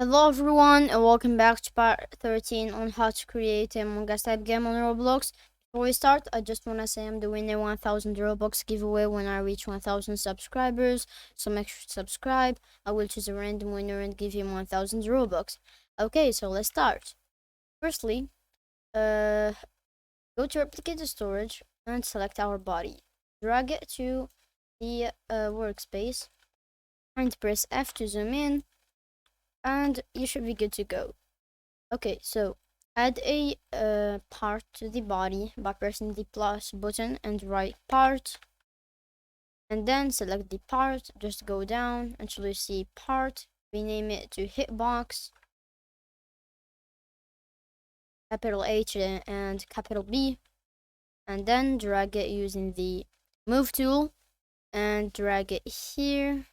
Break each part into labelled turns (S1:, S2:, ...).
S1: Hello everyone and welcome back to part 13 on how to create a Among Us type game on Roblox. Before we start, I just want to say I'm doing a 1000 Robux giveaway when I reach 1000 subscribers, so make sure to subscribe. I will choose a random winner and give him 1000 Robux. Okay, so let's start. Firstly, go to replicate the storage and select our body. Drag it to the workspace and press F to zoom in, and you should be good to go. Okay, so add a part to the body by pressing the plus button and right part, and then select the part. Just go down until you see part, rename it to hitbox, capital H and capital B, and then drag it using the move tool and drag it here.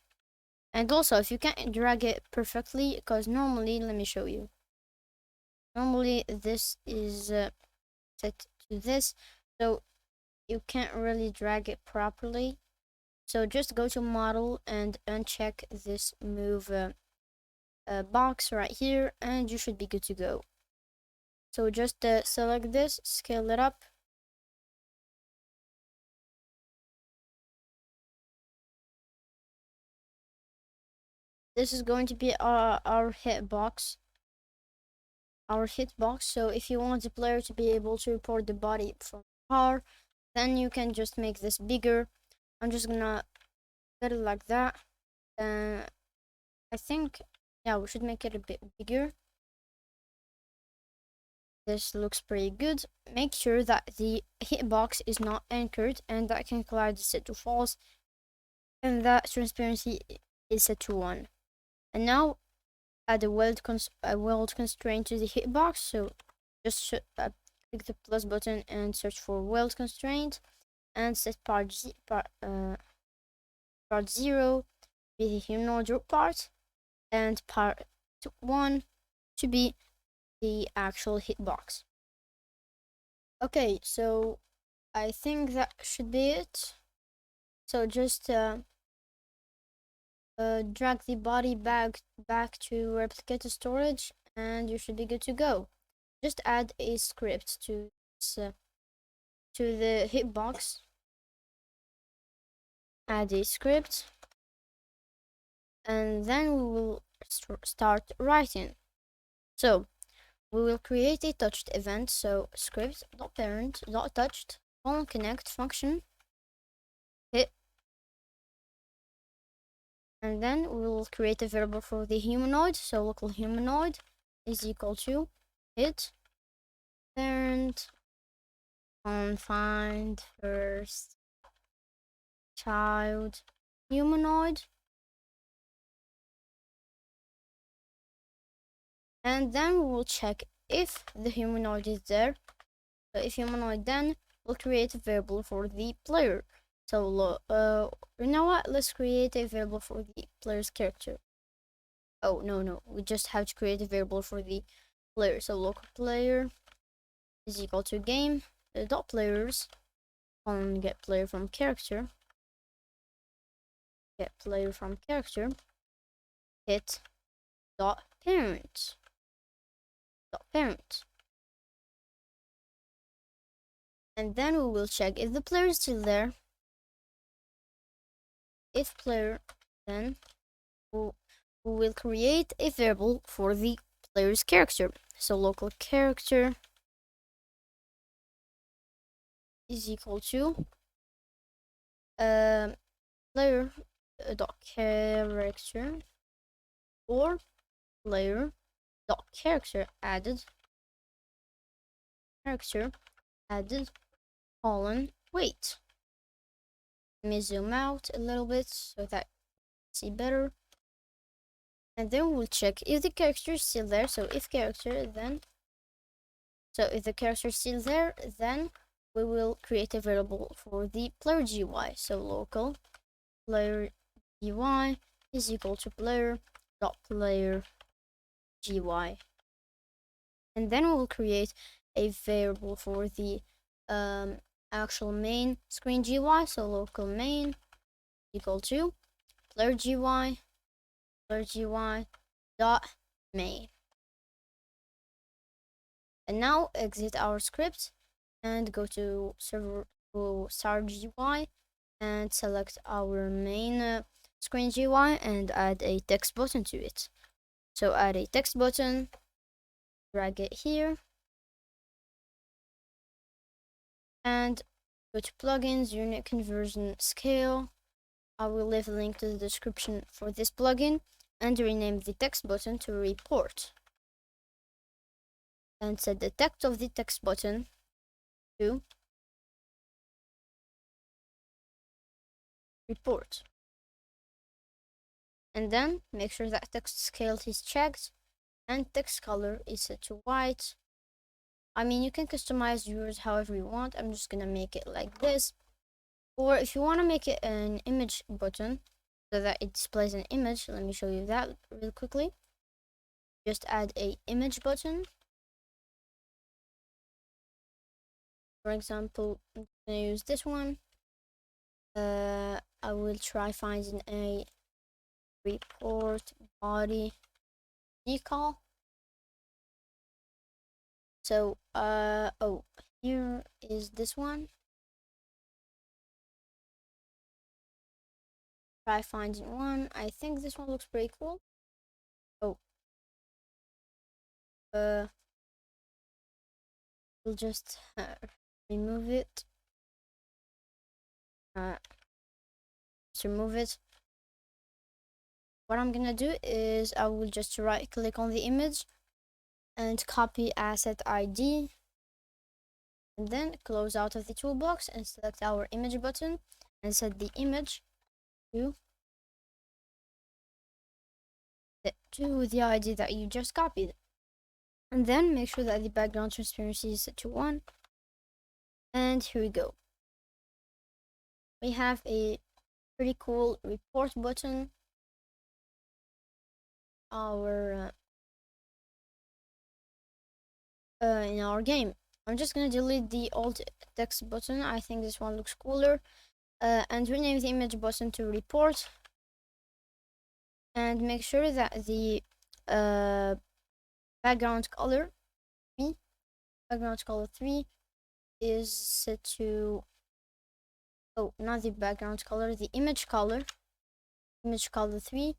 S1: And also, if you can't drag it perfectly, because normally, let me show you. Normally this is set to this, so you can't really drag it properly. So just go to model and uncheck this move box right here, and you should be good to go. So just select this, scale it up, this is going to be our hitbox. So if you want the player to be able to report the body from far, then you can just make this bigger. I'm just gonna set it like that. I think, yeah, we should make it a bit bigger. This looks pretty good. Make sure that the hitbox is not anchored and that can collide is set to false, and that transparency is set to 1. And now add a weld constraint to the hitbox. So just click the plus button and search for weld constraint and set part 0 be the humanoid root part and part 1 to be the actual hitbox. Okay, so I think that should be it. So just drag the body back to replicate the storage, and you should be good to go. Just add a script to this, to the hitbox. Add a script, and then we will start writing. So we will create a touched event. So script.parent.touched connect function hit, and then we will create a variable for the humanoid. So local humanoid is equal to hit parent confined first child humanoid, and then we will check if the humanoid is there. So if humanoid, then we'll create a variable for the player. So you know what, let's create a variable for the player's character. Oh no, we just have to create a variable for the player. So local player is equal to game dot players on get player from character, hit dot parent. And then we will check if the player is still there. If player, then we will create a variable for the player's character. So local character is equal to player dot character or player dot character added colon weight. Let me zoom out a little bit so that you see better. And then we'll check if the character is still there. So if the character is still there, then we will create a variable for the player GUI. So local player GUI is equal to player dot player GUI. And then we will create a variable for the actual main screen GUI. So local main equal to player GUI dot main. And now exit our script and go to server to start GUI and select our main screen GUI and add a text button to it. So add a text button, drag it here, and go to plugins, unit conversion scale. I will leave a link to the description for this plugin and rename the text button to report. And set the text of the text button to report. And then make sure that text scale is checked and text color is set to white. I mean, you can customize yours however you want. I'm just gonna make it like this. Or if you want to make it an image button so that it displays an image, let me show you that real quickly. Just add a image button. For example, I'm gonna use this one. I will try finding a report body decal. So, oh, here is this one. Try finding one. I think this one looks pretty cool. Oh, we'll just remove it. Just remove it. What I'm gonna do is I will just right click on the image and copy asset ID, and then close out of the toolbox and select our image button and set the image to the ID that you just copied. And then make sure that the background transparency is set to 1. And here we go. We have a pretty cool report button. In our game. I'm just gonna delete the old text button. I think this one looks cooler. And rename the image button to report. And make sure that the background color 3 is set to, oh, not the background color, the image color 3.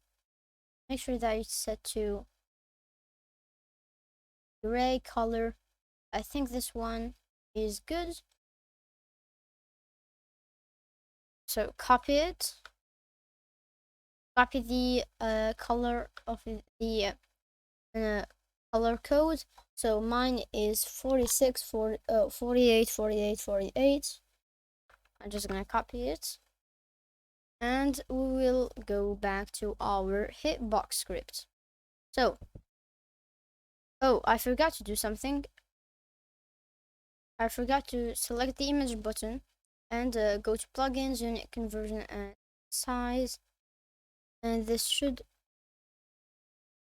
S1: Make sure that it's set to gray color. I think this one is good. So copy it. Copy the color of the color code. So mine is 48, 48. I'm just gonna copy it. And we will go back to our hitbox script. So, oh, I forgot to do something. I forgot to select the image button and go to plugins, unit conversion and size. And this should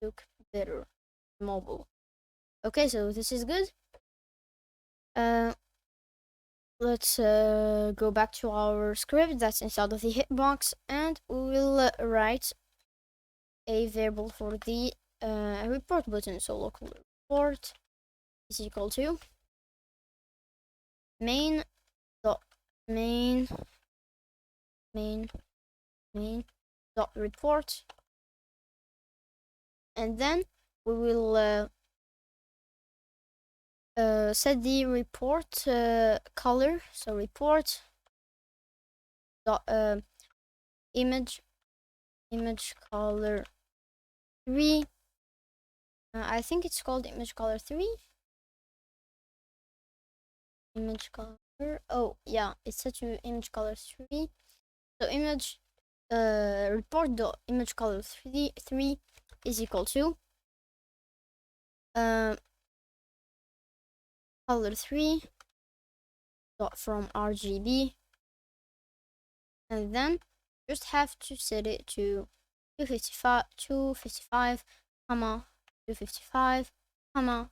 S1: look better. Mobile. Okay, so this is good. Let's go back to our script that's inside of the hitbox, and we will write a variable for the report button. So local report is equal to main dot dot report, and then we will set the report color. So report dot image color 3. I think it's called image color 3. Image color, oh yeah, it's set to image color 3. So image report dot image color 3 is equal to color 3 dot from RGB, and then just have to set it to 255 comma 255 comma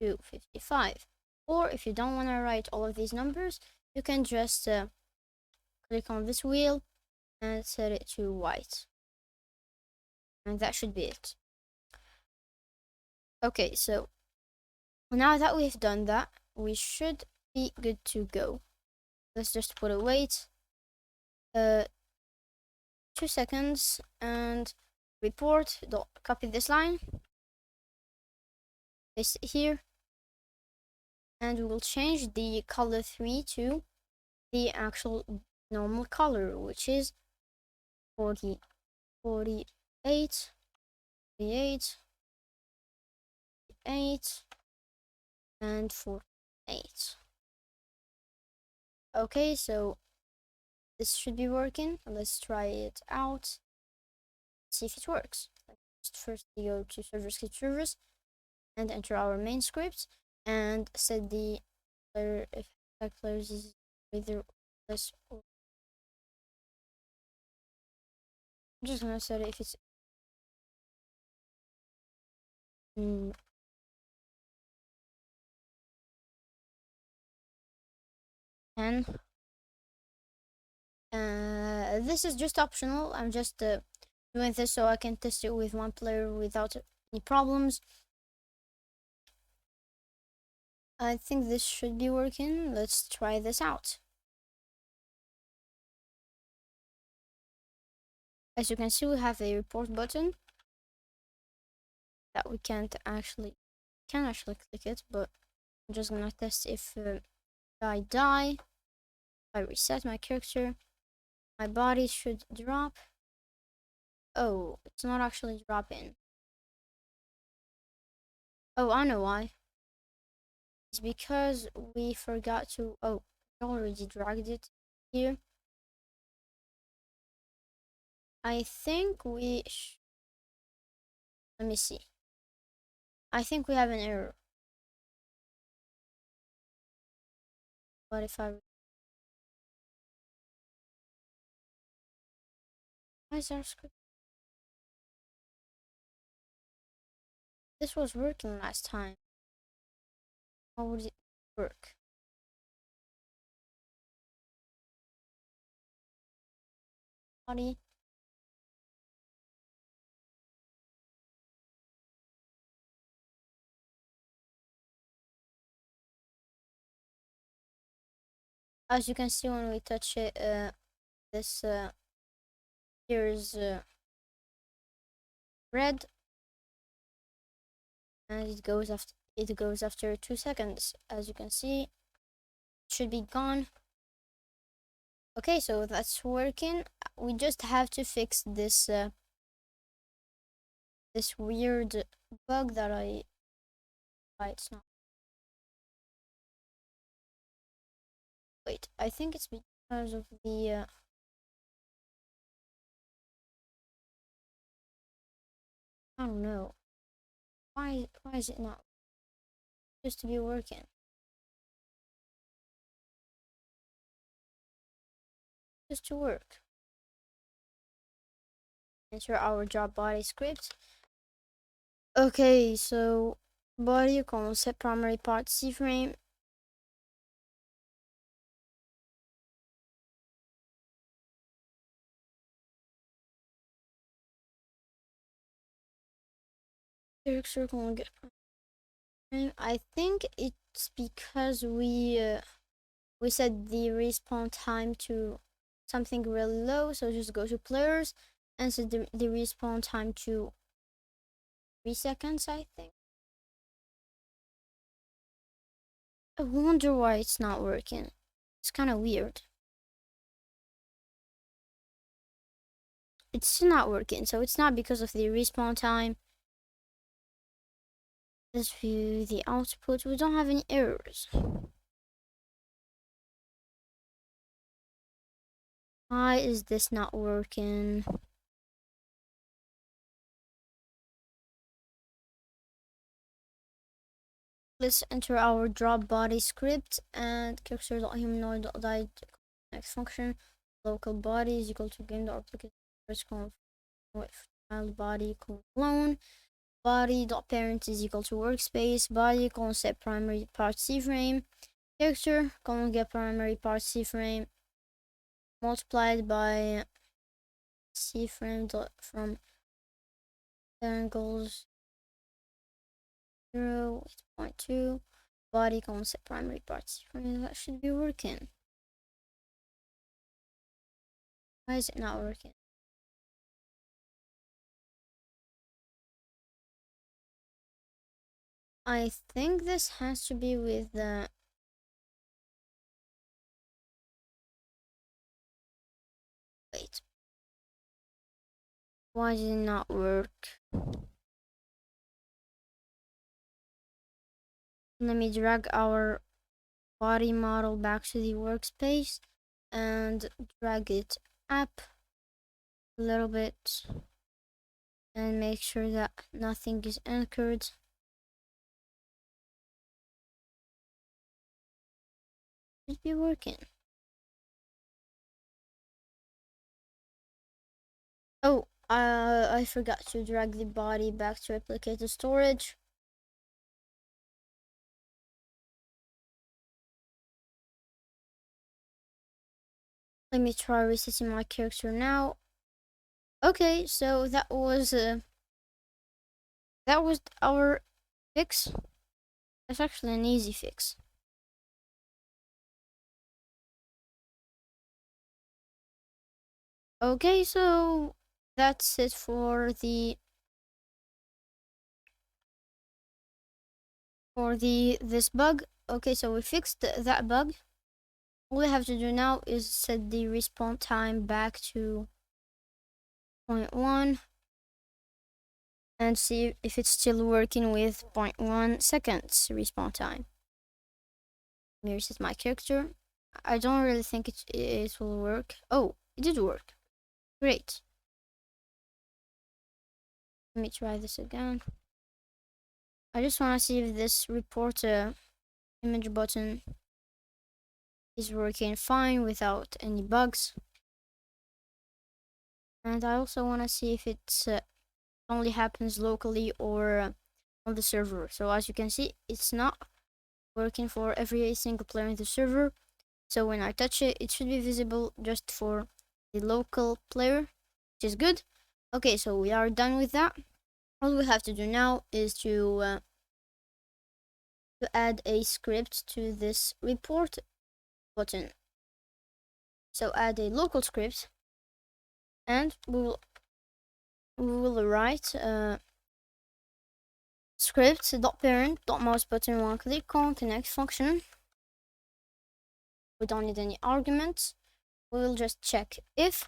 S1: 255. Or if you don't want to write all of these numbers, you can just click on this wheel and set it to white, and that should be it. Okay, so now that we've done that, we should be good to go. Let's just put a wait, 2 seconds, and report. Copy this line, paste it here, and we will change the color 3 to the actual normal color, which is 40, 48, 48, 8, and 48. Okay, so this should be working. Let's try it out, see if it works. Let's first go to server script service and enter our main script and set the player if players is either less or I'm just gonna set it if it's 10. This is just optional. I'm just doing this so I can test it with one player without any problems. I think this should be working. Let's try this out. As you can see, we have a report button that we can actually click it, but I'm just gonna test if I die, I reset my character, my body should drop. Oh, it's not actually dropping. Oh, I know why. It's because we forgot to, oh, we already dragged it here. I think let me see. I think we have an error. But if I, why is our script? This was working last time. How would it work? Body. As you can see when we touch it, this here is red, and it goes after 2 seconds. As you can see, it should be gone. Okay, so that's working. We just have to fix this this weird bug that it's not. Wait, I think it's because of the I don't know. Why is it not supposed to be working? Just to work. Enter our job body script. Okay, so body set primary part C frame. Circle and get frame. I think it's because we set the respawn time to something really low, so just go to players and set the respawn time to 3 seconds, I think. I wonder why it's not working. It's kind of weird. It's still not working, so it's not because of the respawn time. Let's view the output. We don't have any errors. Why is this not working? Let's enter our drop body script and character.humanoid.died next function. Local body is equal to game.applicate with child body clone. Body.parent is equal to workspace. Body set primary part C frame. Character get primary part C frame multiplied by C frame from angles 8.2 body concept primary parts. That should be working. Why is it not working? I think this has to be with the... Wait. Why did it not work? Let me drag our body model back to the workspace and drag it up a little bit and make sure that nothing is anchored. Should be working. Oh, I forgot to drag the body back to replicate the storage. Let me try resetting my character now. Okay, so that was our fix. That's actually an easy fix. Okay, so that's it for this bug. Okay, so we fixed that bug. All we have to do now is set the respawn time back to 0.1 and see if it's still working with 0.1 seconds respawn time. Let me reset my character. I don't really think it will work. Oh, it did work. Great. Let me try this again. I just want to see if this report image button is working fine without any bugs. And I also want to see if it's only happens locally or on the server. So as you can see, it's not working for every single player in the server. So when I touch it, it should be visible just for the local player, which is good. Okay, so we are done with that. All we have to do now is to add a script to this report button. So add a local script, and we will write script.parent.mouse button one click on connect function. We don't need any arguments. We will just check if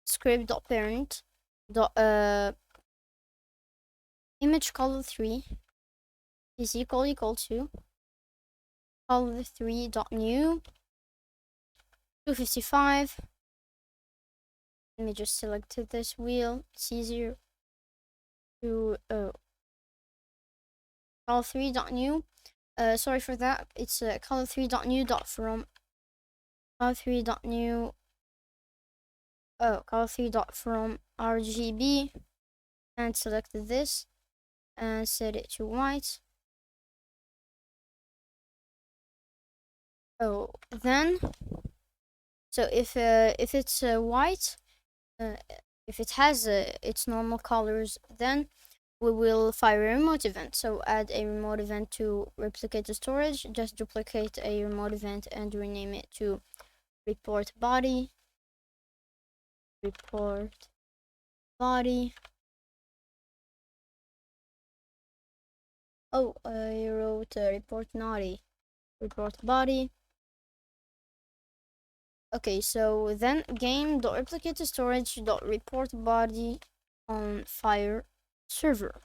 S1: script.parent image color 3 is equal to color 3.new 255. Let me just select this wheel. It's easier to color 3.new. Sorry for that. It's color 3.new from color 3.new. Color 3 from RGB, and select this and set it to white. Oh, then so if it's white, if it has its normal colors, then we will fire a remote event. So add a remote event to replicate the storage. Just duplicate a remote event and rename it to report body. Report body. Oh, I wrote report naughty. Report body. Okay, so then game.replicate storage.report body on fire server.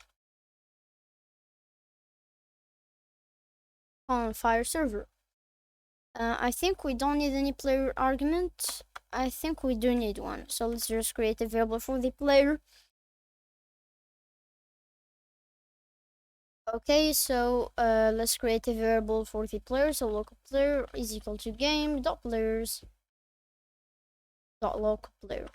S1: On fire server. I think we don't need any player argument. I think we do need one. So let's just create a variable for the player. Okay, so let's create a variable for the player. So local player is equal to game.players.local player.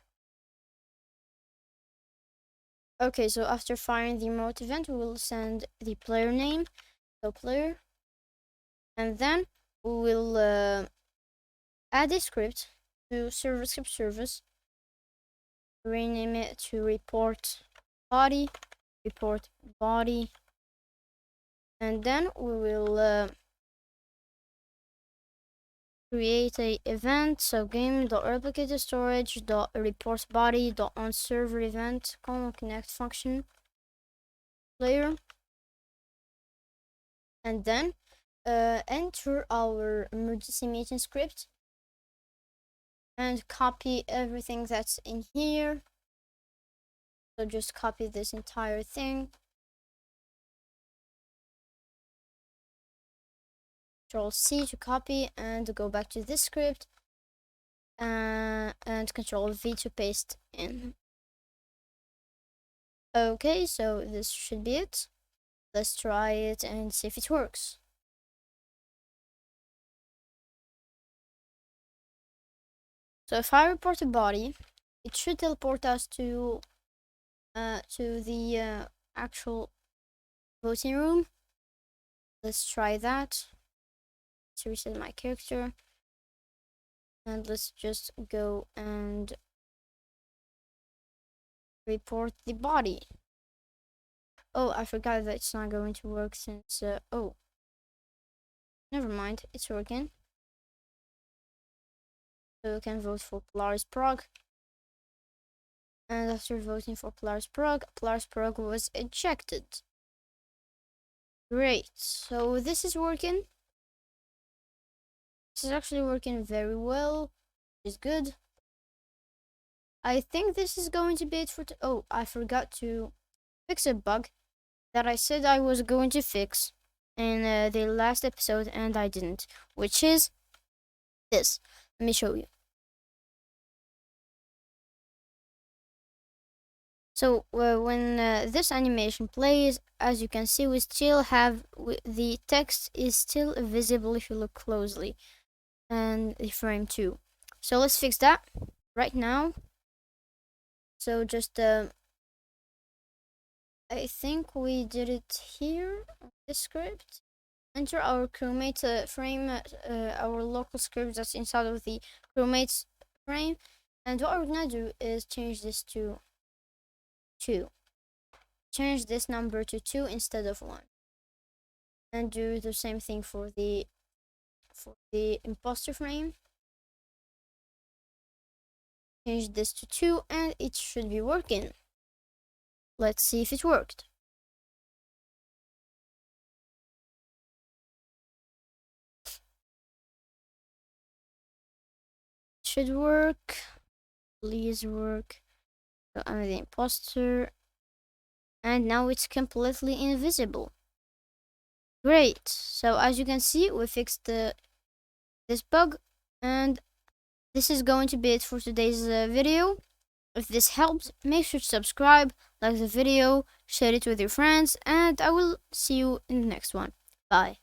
S1: Okay, so after firing the remote event, we will send the player name, so player, and then we will add a script to script service, rename it to report body, And then we will create a event. So game.replicated storage.report body.on server event connect function player. And then enter our emergency meeting script and copy everything that's in here. So just copy this entire thing. Control C to copy and go back to this script. And Control V to paste in. Okay, so this should be it. Let's try it and see if it works. So if I report a body, it should teleport us to the actual voting room. Let's try that. Let's reset my character. And let's just go and report the body. Oh, I forgot that it's not going to work since, oh. Never mind, it's working. So you can vote for polarisprog. And after voting for polarisprog was ejected. Great, so this is working. This is actually working very well. It's good. I think this is going to be it for oh, I forgot to fix a bug that I said I was going to fix in the last episode and I didn't, which is this. Let me show you. So when this animation plays, as you can see, we still have the text is still visible if you look closely, and the frame too. So let's fix that right now. So just I think we did it here on this script. Enter our crewmate frame, our local script that's inside of the crewmate's frame, and what we're gonna do is change this to 2. Change this number to 2 instead of 1, and do the same thing for the imposter frame. Change this to 2 and it should be working. Let's see if it worked. It should work. Please work. So I'm the imposter. And now it's completely invisible. Great. So as you can see, we fixed this bug, and this is going to be it for today's video. If this helped, make sure to subscribe, like the video, share it with your friends, and I will see you in the next one. Bye.